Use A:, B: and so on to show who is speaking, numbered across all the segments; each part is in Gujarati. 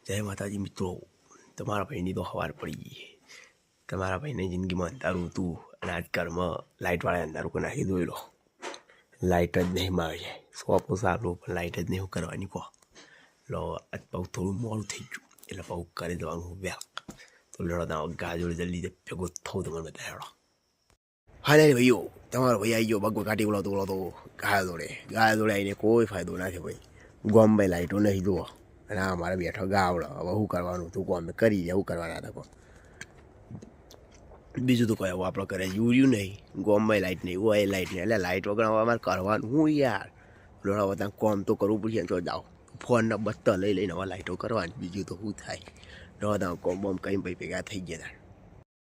A: જય માતાજી મિત્રો, તમારા ભાઈની તો સવાર પડી ગઈ. તમારા ભાઈની જિંદગીમાં અંધારું હતું અને આજકાલમાં લાઇટવાળા અંધારું કરી નાખી દોઈ લો. લાઇટ જ નહીં મારે છે, સોપો સારું પણ લાઇટ જ નહીં કરવાની કહો. લો આજ બહુ થોડું મોડું થઈ ગયું એટલે બહુ કરી દેવાનું વ્યાક. તો લડો તમે ગા જોડે જલ્દી ભેગો થવું તમને બતાવ્યો. હા નહીં ભાઈઓ, તમારો ભાઈ આવી ગયો બગો કાઢી બોલાતો ગાય દોડે આવીને કોઈ ફાયદો નથી ભાઈ. ગોમ્બે લાઇટો નહીં જુઓ અને આ મારે બેઠો ગાવડો. હવે શું કરવાનું તું કોમ કરી જાય, શું કરવાના હતા કોણ બીજું તો કહે આપણે કરે યુર્યું નહીં. ગોમમાં લાઇટ નહીં, હોય લાઇટ નહીં, એટલે લાઇટ વગર હવે અમારે કરવાનું હું યાર. લોડા બધા કોમ તો કરવું પડશે ને. તો જાઓ ફોનના બત્તા લઈને હવે લાઇટો કરવાની, બીજું તો શું થાય. લોડા કોમ બોમ કંઈ ભાઈ ભેગા થઈ ગયા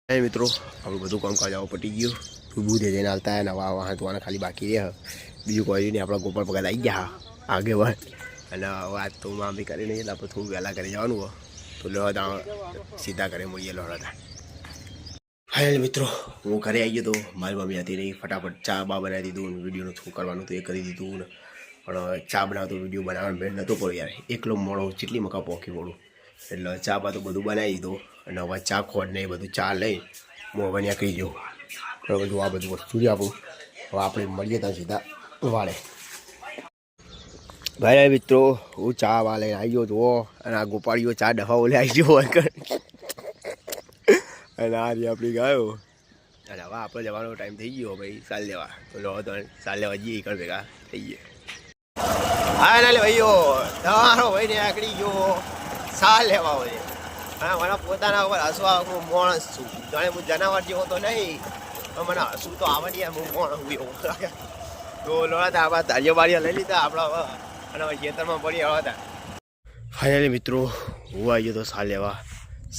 A: હતા. મિત્રો આપણું બધું કામ કાજાઓ પટી ગયું. તું બુધે જઈને આવતા હોય નવા વાંચવાના ખાલી બાકી રહે. બીજું કોઈ નહીં, આપણા ગોપાલ પગાર આવી ગયા આગે વળ. અને વાત તો માં બી કરી નહીં એટલે આપણે થોડું વહેલા કરી જવાનું હોય. તો લોડા સીધા કરે મળીએ લોડા. ફાઇનલ મિત્રો હું ઘરે આવી ગયો તો મારી મમ્મી હતી નહીં. ફટાફટ ચા બા બનાવી દીધું, વિડીયોનું શું કરવાનું તો એ કરી દીધું. પણ ચા બનાવતો વિડીયો બનાવવાનો મેળ નહોતો પડ્યો યાર. એકલો મોડો ચીટલી મકા પોકી પડું એટલે ચા બા તો બધું બનાવી દીધું. અને હવે ચા ખોટ ને એ બધું ચા લઈ હું હવે ત્યાં કહી જાઉં બધું આ બધું વસ્તુ જ આપું. હવે આપણે મળીએ ત્યાં સીધા વાળે. ભાઈ મિત્રો હું ચા વાળે આવી ગયો જુઓ. અને આ ગોપાળીઓ ચા ડફાઓ લે આવી ગયો અને આ રહી આપણી ગાયો. અને હવે આપણે જવાનો ટાઈમ થઈ ગયો ભાઈ સાલ લેવા. તો લો તો સાલ લેવા જઈએ એકણ ભેગા થઈ ગયા. હા ના લે ભાઈઓ, તમારો ભાઈને આકડી ગયો સાલ લેવા હોય. હા મને પોતાના ઉપર હસવા હું માણસ છું. જાણે હું જનાવર જેવો તો નહીં, મને હસવું તો આવડી હું માણસ હું એવું. તો લોડા આપણા ધારીઓ બારીઓ લઈ લીધા આપણા હવે. અને હવે ખેતરમાં પડી આવ્યા હતા. ફાઇનલી મિત્રો હું આવી ગયો તો સાર લેવા.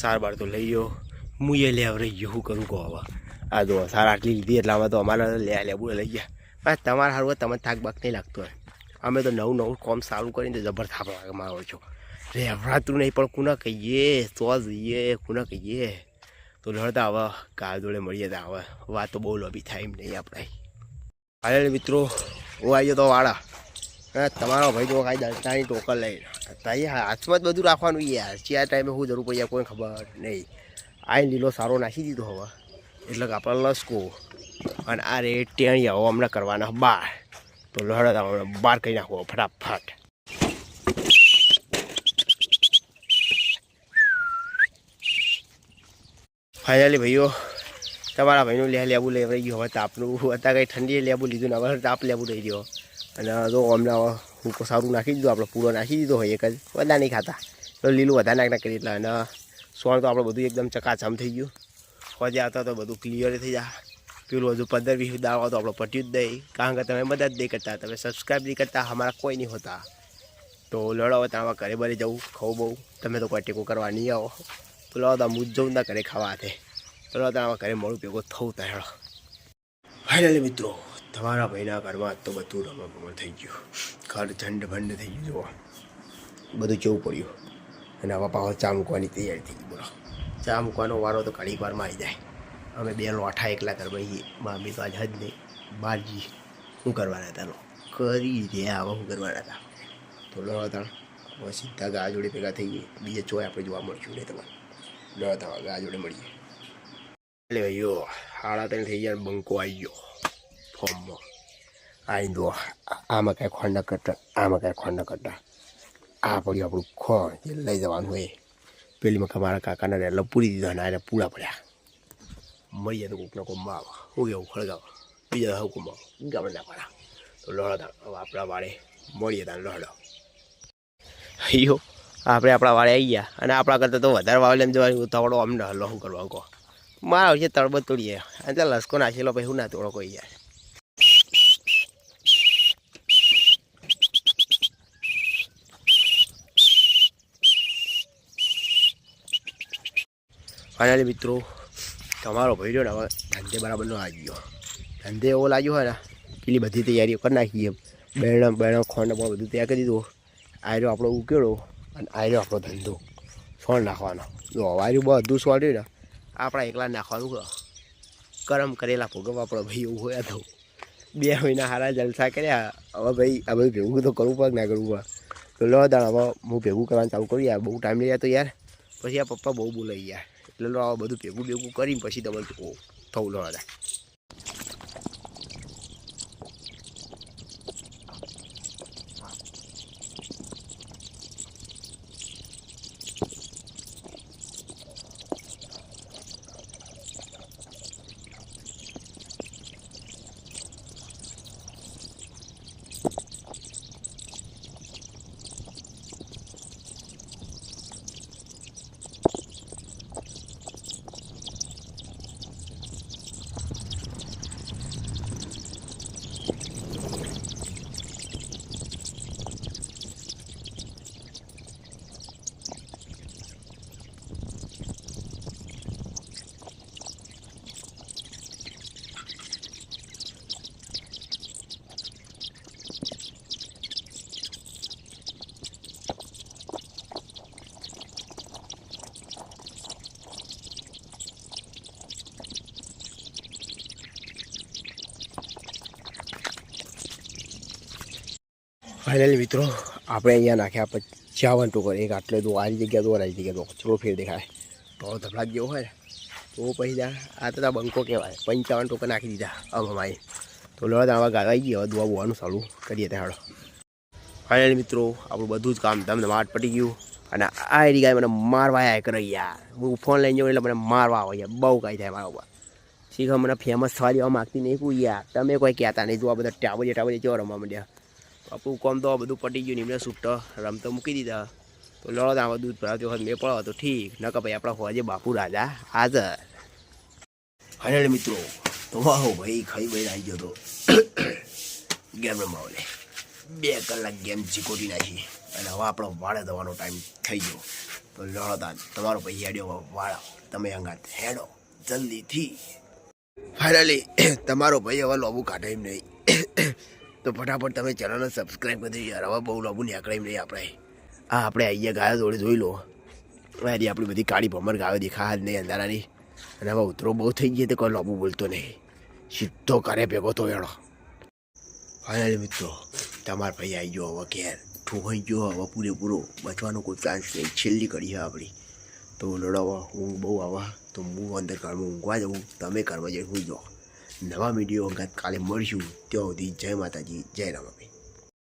A: સાર બાર તો લઈ ગયો. હું એ લેવ રહી ગયો, શું કરું કહો હવે. આ જો સાર આટલી લીધી એટલે આમાં તો અમારે લેવું લઈ ગયા. બસ તમારે સારું તમને થાક બાક નહીં લાગતો હોય. અમે તો નવું કામ સારું કરીને તો જબર થાપ મારો છો. રેવરાતું નહીં પણ કુના કહીએ તો જઈએ, કુના કહીએ તો લડતા હવે કાલ જોડે મળીએ તો હવે વાત તો બહુ લોબી થાય એમ નહીં આપણે. હાલે મિત્રો હું આવી ગયો તો વાળા. તમારો ભાઈ તો કાંઈ દળતાની ટોકર લઈને તારી હાથમાં જ બધું રાખવાનું યાર. ચાર ટાઈમે શું જરૂર પડી કોઈ ખબર નહીં. આઈને લીલો સારો નાખી દીધો હવે એટલે કે આપણે લસકો. અને આ રે ટેણિયા હવે હમણાં કરવાના 12. તો લડતા હમણાં 12 કરી નાખવો ફટાફટ. ફાઇનલી ભાઈઓ તમારા ભાઈનું લેવું લેવરાઈ ગયું. હવે તાપનું અત્યારે કંઈ ઠંડીએ લેવું લીધું ને હવે તાપ લેવું રહી ગયો. અને તો હમણાં હું સારું નાખી દીધું, આપણે પૂરો નાખી દીધો હોય એક જ. બધા નહીં ખાતા તો લીલું વધારે નાખના કરી એટલે. અને સોળ તો આપણે બધું એકદમ ચકાચમ થઈ ગયું. હોજે આવતા તો બધું ક્લિયર થઈ જાય. પેલું હજુ 15-20 દાવા તો આપણે પટ્યું જ નહીં, કારણ કે તમે મદદ નહીં કરતા, તમે સબસ્ક્રાઈબ નહીં કરતા, અમારા કોઈ નહીં હોતા. તો લડો તમારા ઘરે બરી જવું ખાવું બહુ. તમે તો કોઈ ટેકો કરવા નહીં આવો. તો લડો હું જ જવું ના ઘરે ખાવા હાથે. તો લડો તમારા ઘરે મળું ભેગો થવું ત્યાં હેડો. ફાઇનલી મિત્રો તમારા ભાઈના ઘરમાં તો બધું રમણ થઈ ગયું. ઘર ઝંડ ભંડ થઈ ગયું. જુઓ બધું કેવું પડ્યું. અને હવે પાછો ચા મૂકવાની તૈયારી થઈ ગઈ. બોલો ચા મૂકવાનો વારો તો ઘડીક વારમાં આવી જાય. અમે બે લોઠા એકલા ઘરમાં છીએ. મામી તો આજ જ નહીં બારજી શું કરવાના હતા લો કરી રહ્યા. હવે શું કરવાના હતા તો લો હતા. હવે સીધા ગા જોડે ભેગા થઈ ગઈ. બીજે ચોય આપણે જોવા મળશું નહીં તમારે. લો હતા ગા જોડે મળીએ. એટલે ભાઈઓ 3:30 થઈ ગયા. બંકો આવી ગયો ફોર્મમાં. આવી દો આમાં કાંઈ ખોંડ ન કરતા, આમાં કાંઈ ખોંડ ન કરતા. આ પડ્યું આપણું ખોણ જે લઈ જવાનું હોય. પેલીમાં મારા કાકાના રેલો પૂરી દીધા અને એને પૂરા પડ્યા. મળીએ તો કોકના કોમમાં આવા હું કેવું ખળગાવા બીજા હુકુમમાં ગામડે ના પાડા. તો લડો હવે આપણા વાળે મળીએ ત્યાં લડો. અయ్યો આપણે આપણા વાળે આવી ગયા અને આપણા કરતાં તો વધારે વાવલે એમ જવાની ઉતાવળો અમને હલો શું કરવા કહો. મારા છે તળબત તોડીએ એટલે લસકો નાખેલો પછી હું ના તોડો કોઈ યાર. ફાઇનલી મિત્રો તમારો ભાઈ રહ્યો ને હવે ધંધે બરાબરનો આવી ગયો. ધંધે એવો લાગ્યો હોય ને પેલી બધી તૈયારીઓ કરી નાખી. એમ બેણો ખોંડ પણ બધું તૈયાર કરી દીધું. આયરો આપણો ઉકેળો અને આયરો આપણો ધંધો સોળ નાખવાનો. જો આયરું બધું સોળ્યું ને આપણા એકલા નાખવાનું. કરમ કરેલા ભોગવ આપણો ભાઈ એવું હોય તો 2 મહિના સારા જલસા કર્યા. હવે ભાઈ આ બધું ભેગું તો કરવું પડે ના કરવું પડે. તો લો દાણ હવે હું ભેગું કરવાનું ચાલુ કરું યાર, બહુ ટાઈમ લઈ જાય તો યાર પછી આ પપ્પા બહુ બોલે યાર. એટલે લો આ બધું ભેગું કરીને પછી તમે થવું લો હતા. ફાઇનલી મિત્રો આપણે અહીંયા નાખ્યા 55 ટોકર, એક આટલે તો આ જગ્યા તો આ જગ્યા તો ચલો ફેર દેખાય તો ધબલાક જેવો હોય તો પછી આ તો બંકો કહેવાય. 55 ટોકર નાખી દીધા અમારી. તો લડત આવા ગાવાઈ ગયો, દુઆ બોવાનું ચાલુ કરીએ ત્યાં. ફાઇનલી મિત્રો આપણું બધું જ કામ ધમધમાટ પટી ગયું. અને આ એરી ગાય મને મારવા આવ્યા કરે યાર. હું ફોન લઈને જાઉં એટલે મને મારવા આવે યાર, બહુ કાંઈ થાય મારા ઉપર. શીખા મને ફેમસ થવા દેવા માગતી નહીં કોઈ યાર, તમે કોઈ કહેતા નહીં. જો આ બધા ટાબે જેવા રમવા માંડ્યા. આપણું કામ તો બધું પટી ગયું. નિમને છૂટો રમતો મૂકી દીધા. તો લડો આમાં દૂધ ભરાવતી વખત મેં પડો તો ઠીક, નકર ભાઈ આપણા હોજે બાપુ રાજા હાજર. ફાઇનલી મિત્રો તો વાહો ભાઈ ખાઈ ભાઈ આવી ગયો તો ગેમ રમવા. 2 કલાક ગેમ ચીકોટી નાખી અને હવે આપણો વાળે દવાનો ટાઈમ થઈ ગયો. તો લડો તમારો ભાઈ હેડ્યો વાળા, તમે અંગાત હેડો જલ્દીથી. ફાઇનલી તમારો ભાઈ હવે લોબુ કાઢે એમ નહીં. તો ફટાફટ તમે ચેનલને સબસ્ક્રાઈબ કરી દીધી યાર. હવે બહુ લોબુ નીકળે એમ નહીં આપણે. આપણે અહીંયા ગાયો જોડે જોઈ લો. યાર આપણી બધી કાળી ભમર ગાયો દેખા જ નહીં અંધારાની. અને હવે ઉતરો બહુ થઈ ગઈ તો કોઈ લોબુ બોલતો નહીં, સીધો કરે ભેગો તો એડો. ફાઇનલી મિત્રો તમારા ભાઈ આવી ગયો હવે ઘેર, ઠોકાઈ ગયો હવે પૂરેપૂરો, બચવાનો કોઈ ચાન્સ નહીં. છેલ્લી કરી છે આપણી. તો લડાવવા ઊંઘ બહુ આવવા તો હું અંદર ઘરમાં ઊંઘવા જાઉં, તમે ઘરમાં જઈને ઊંઘી જાઓ. નવા વિડીયો અંગાત કાલે મળીશું. ત્યાં સુધી જય માતાજી, જય રામાભાઈ.